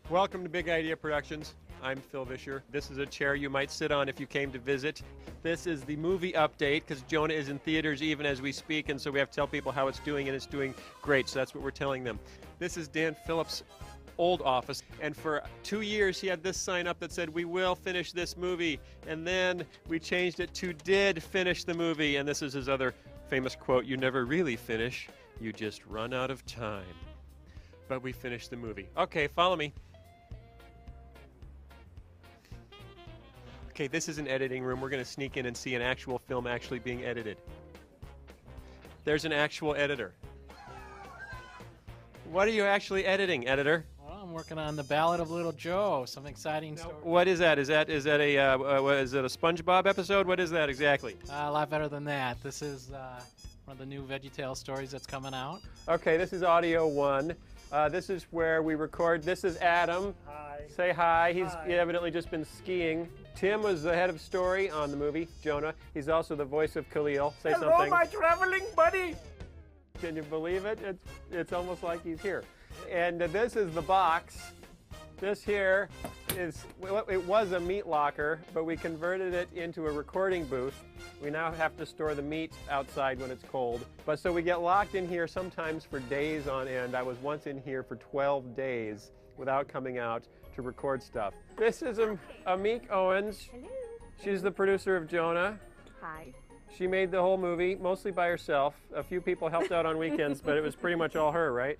Welcome to Big Idea Productions. I'm Phil Vischer. This is a chair you might sit on if you came to visit. This is the movie update because Jonah is in theaters even as we speak, and so we have to tell people how it's doing, and it's doing great, so that's what we're telling them. This is Dan Phillips' old office, and for 2 years he had this sign up that said, "We will finish this movie," and then we changed it to "Did finish the movie," and this is his other famous quote, "You never really finish, you just run out of time." But we finished the movie. Okay, follow me. Okay, this is an editing room. We're going to sneak in and see an actual film actually being edited. There's an actual editor. What are you actually editing, editor? Well, I'm working on the Ballad of Little Joe. Some exciting story. What is that? Is it a SpongeBob episode? What is that exactly? A lot better than that. This is one of the new VeggieTales stories that's coming out. Okay, this is audio one. This is where we record. This is Adam. Hi. Say hi. He's Hi. evidently just been skiing. Tim was the head of story on the movie, Jonah. He's also the voice of Khalil. Say Hello, something. my traveling buddy. Can you believe it? It's almost like he's here. And this is the box. This here is, well, it was a meat locker, but we converted it into a recording booth. We now have to store the meat outside when it's cold. But so we get locked in here sometimes for days on end. I was once in here for 12 days without coming out to record stuff. This is Amik Owens. Hello. She's the producer of Jonah. Hi. She made the whole movie, mostly by herself. A few people helped out on weekends, but it was pretty much all her, right?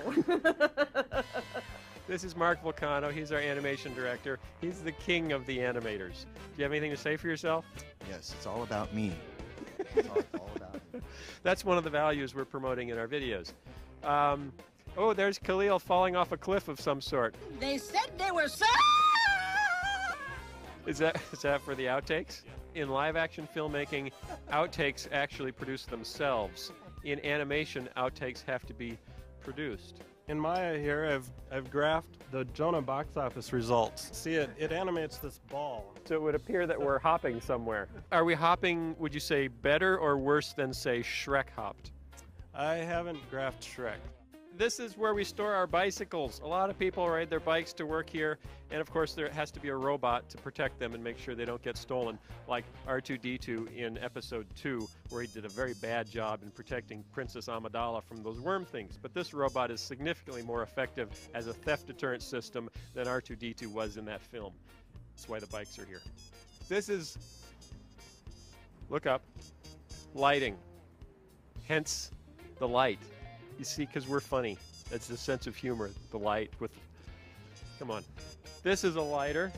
No. This is Mark Vulcano. He's our animation director. He's the king of the animators. Do you have anything to say for yourself? Yes, it's all about me. It's all about me. That's one of the values we're promoting in our videos. Oh, there's Khalil falling off a cliff of some sort. They said they were so. Is that for the outtakes? In live action filmmaking, outtakes actually produce themselves. In animation, outtakes have to be produced. In Maya here, I've graphed the Jonah box office results. See, it animates this ball. So it would appear that we're hopping somewhere. Are we hopping, would you say, better or worse than, say, Shrek hopped? I haven't graphed Shrek. This is where we store our bicycles. A lot of people ride their bikes to work here, and of course there has to be a robot to protect them and make sure they don't get stolen, like R2-D2 in episode 2, where he did a very bad job in protecting Princess Amidala from those worm things. But this robot is significantly more effective as a theft deterrent system than R2-D2 was in that film. That's why the bikes are here. This is, look up, lighting, hence the light. You see, because we're funny. That's the sense of humor, the light with... Come on. This is a lighter.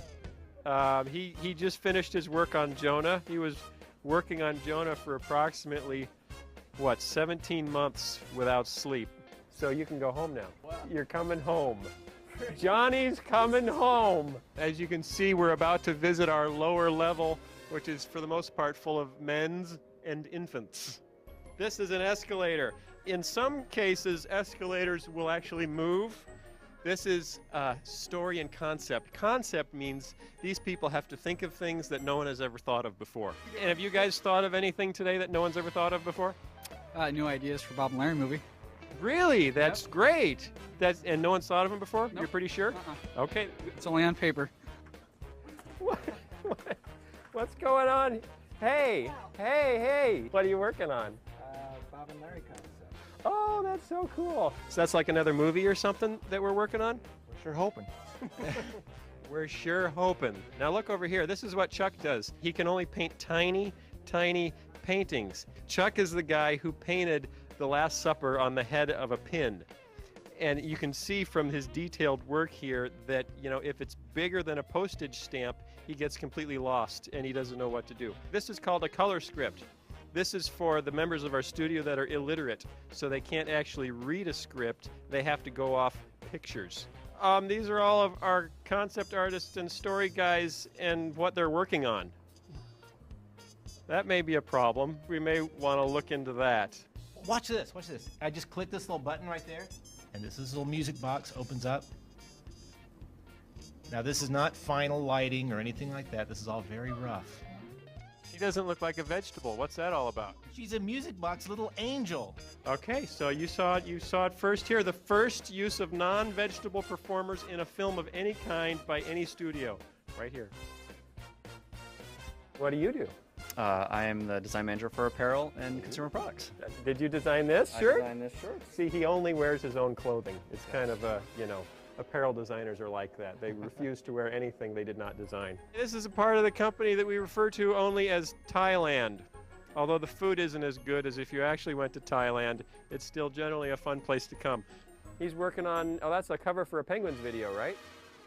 He just finished his work on Jonah. He was working on Jonah for approximately, 17 months without sleep. So you can go home now. Wow. You're coming home. Johnny's coming home. As you can see, we're about to visit our lower level, which is for the most part full of men's and infants. This is an escalator. In some cases, escalators will actually move. This is story and concept. Concept means these people have to think of things that no one has ever thought of before. And have you guys thought of anything today that no one's ever thought of before? New ideas for Bob and Larry movie. Really? That's great. And no one's thought of them before? Nope. You're pretty sure? Okay. It's only on paper. What's going on? Hey. What are you working on? Bob and Larry concept. Oh, that's so cool. So that's like another movie or something that we're working on? We're sure hoping. We're sure hoping. Now look over here. This is what Chuck does. He can only paint tiny, tiny paintings. Chuck is the guy who painted the Last Supper on the head of a pin. And you can see from his detailed work here that, if it's bigger than a postage stamp, he gets completely lost and he doesn't know what to do. This is called a color script. This is for the members of our studio that are illiterate, so they can't actually read a script. They have to go off pictures. These are all of our concept artists and story guys and what they're working on. That may be a problem. We may want to look into that. Watch this, watch this. I just click this little button right there, and this little music box opens up. Now this is not final lighting or anything like that. This is all very rough. doesn't look like a vegetable. What's that all about? She's a music box little angel. Okay, so you saw it first here. The first use of non-vegetable performers in a film of any kind by any studio. Right here. What do you do? I am the design manager for apparel and consumer products. Did you design this I shirt? designed this shirt. See, he only wears his own clothing. It's kind of a, apparel designers are like that. They refuse to wear anything they did not design. This is a part of the company that we refer to only as Thailand. Although the food isn't as good as if you actually went to Thailand, it's still generally a fun place to come. He's working on, that's a cover for a Penguins video, right?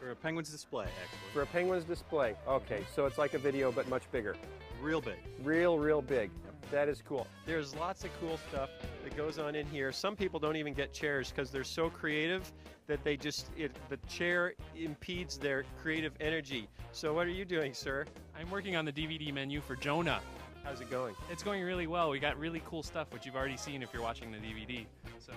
For a Penguins display, actually. For a Penguins display. Okay, so it's like a video but much bigger. Real big. Real big. That is cool. There's lots of cool stuff that goes on in here. Some people don't even get chairs because they're so creative that the chair impedes their creative energy. So what are you doing, sir? I'm working on the DVD menu for Jonah. How's it going? It's going really well. We got really cool stuff, which you've already seen if you're watching the DVD. So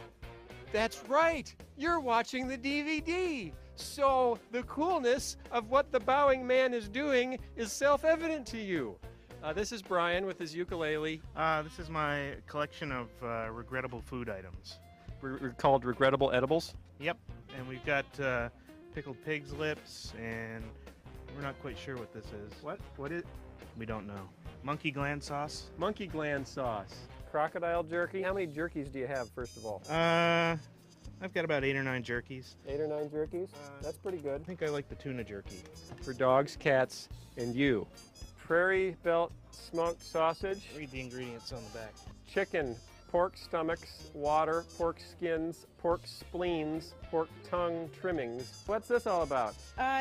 That's right. You're watching the DVD. So the coolness of what the bowing man is doing is self-evident to you. This is Brian with his ukulele. This is my collection of regrettable food items. Called Regrettable Edibles. Yep, and we've got pickled pig's lips, and we're not quite sure what this is. What is? We don't know. Monkey gland sauce. Monkey gland sauce. Crocodile jerky. How many jerkies do you have, first of all? I've got about 8 or 9 jerkies. 8 or 9 jerkies? That's pretty good. I think I like the tuna jerky. For dogs, cats, and you. Prairie Belt smoked sausage. Read the ingredients on the back. Chicken, pork stomachs, water, pork skins, pork spleens, pork tongue trimmings. What's this all about?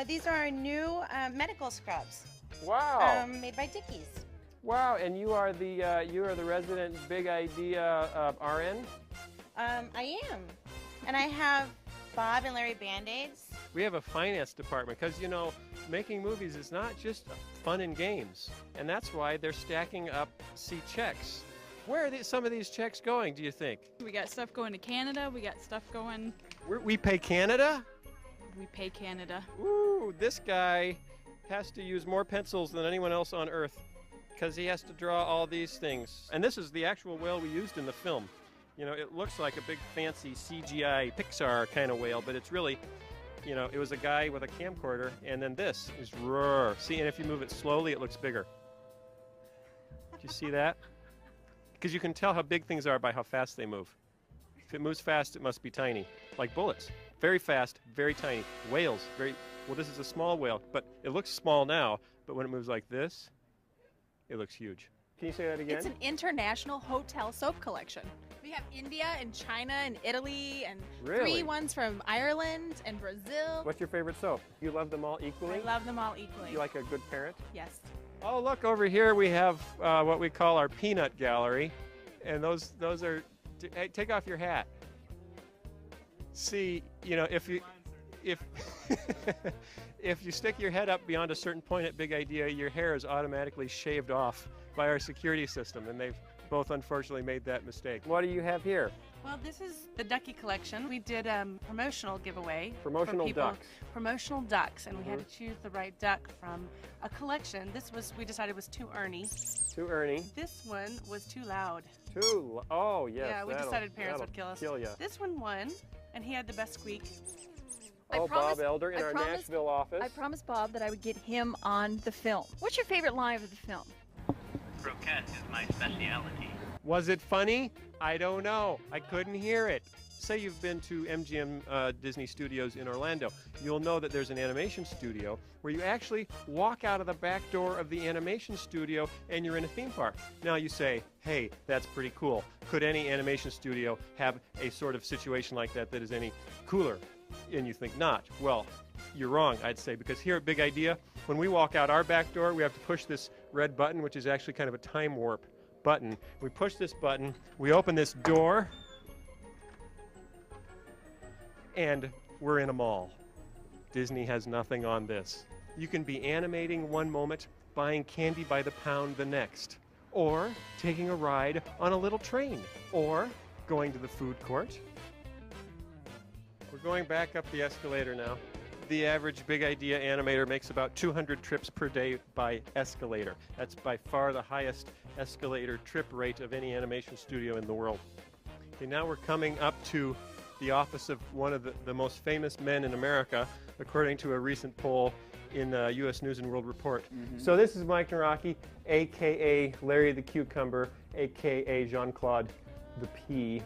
These are our new medical scrubs. Wow. Made by Dickies. Wow, and you are the resident Big Idea RN? I am. And I have Bob and Larry Band-Aids. We have a finance department because, making movies is not just fun and games. And that's why they're stacking up checks. Where are some of these checks going, do you think? We got stuff going to Canada. We got stuff going... We pay Canada? We pay Canada. Ooh, this guy has to use more pencils than anyone else on Earth because he has to draw all these things. And this is the actual whale we used in the film. It looks like a big fancy CGI Pixar kind of whale, but it's really, it was a guy with a camcorder, and then this is roar. See, and if you move it slowly, it looks bigger. Do you see that? Because you can tell how big things are by how fast they move. If it moves fast, it must be tiny, like bullets. Very fast, very tiny. Whales, well, this is a small whale, but it looks small now, but when it moves like this, it looks huge. Can you say that again? It's an international hotel soap collection. We have India and China and Italy and Really? 3 ones from Ireland and Brazil. What's your favorite soap? You love them all equally? I love them all equally. You like a good parent? Yes. Oh, look, over here we have what we call our peanut gallery. And those are, hey, take off your hat. See, if you stick your head up beyond a certain point at Big Idea, your hair is automatically shaved off by our security system, and they've both unfortunately made that mistake. What do you have here? Well, this is the Ducky collection. We did a promotional giveaway. Promotional for people. ducks. Promotional ducks, and we had to choose the right duck from a collection. We decided was too Ernie. Too Ernie. This one was too loud. Oh, yes. Yeah, we decided parents would kill us. Kill ya. This one won, and he had the best squeak. Bob Elder in our Nashville office. I promised Bob that I would get him on the film. What's your favorite line of the film? Croquette is my specialty. Was it funny? I don't know. I couldn't hear it. Say you've been to MGM Disney Studios in Orlando. You'll know that there's an animation studio where you actually walk out of the back door of the animation studio and you're in a theme park. Now you say, hey, that's pretty cool. Could any animation studio have a sort of situation like that that is any cooler? And you think not. Well, you're wrong, I'd say, because here at Big Idea, when we walk out our back door, we have to push this red button, which is actually kind of a time warp button. We push this button, we open this door, and we're in a mall. Disney has nothing on this. You can be animating one moment, buying candy by the pound the next, or taking a ride on a little train, or going to the food court. We're going back up the escalator now. the average Big Idea animator makes about 200 trips per day by escalator. That's by far the highest escalator trip rate of any animation studio in the world. Okay, now we're coming up to the office of one of the most famous men in America, according to a recent poll in U.S. News and World Report. So this is Mike Naraki, a.k.a. Larry the Cucumber, a.k.a. Jean-Claude the Pea,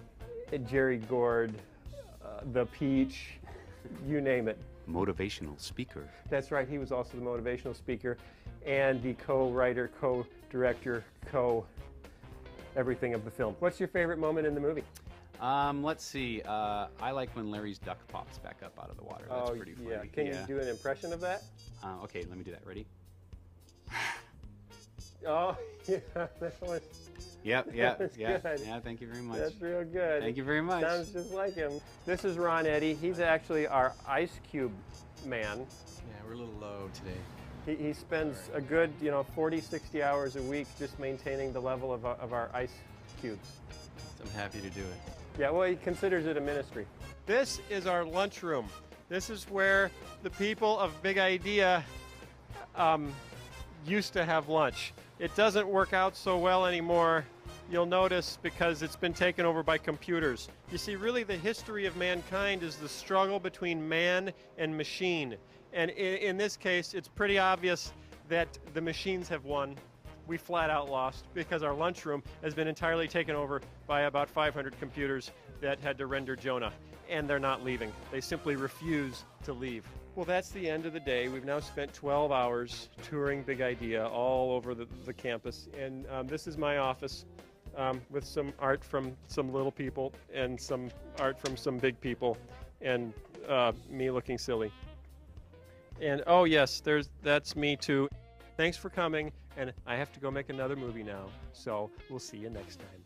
Jerry Gord, the Peach, you name it. Motivational speaker. That's right, he was also the motivational speaker and the co-writer, co-director, co-everything of the film. What's your favorite moment in the movie? Let's see. I like when Larry's duck pops back up out of the water. That's pretty funny. Yeah. Can you do an impression of that? Okay, let me do that. Ready? Oh, yeah, that was... Yep. Good. Yeah, thank you very much. That's real good. Thank you very much. Sounds just like him. This is Ron Eddy. He's actually our Ice Cube man. Yeah, we're a little low today. He spends a good, 40, 60 hours a week just maintaining the level of our ice cubes. I'm happy to do it. Yeah, well, he considers it a ministry. This is our lunchroom. This is where the people of Big Idea used to have lunch. It doesn't work out so well anymore, you'll notice, because it's been taken over by computers. You see, really the history of mankind is the struggle between man and machine. And in this case, it's pretty obvious that the machines have won. We flat out lost because our lunchroom has been entirely taken over by about 500 computers that had to render Jonah. And they're not leaving. They simply refuse to leave. Well, that's the end of the day. We've now spent 12 hours touring Big Idea all over the campus. And this is my office with some art from some little people and some art from some big people and me looking silly. And oh yes, that's me too. Thanks for coming, and I have to go make another movie now. So we'll see you next time.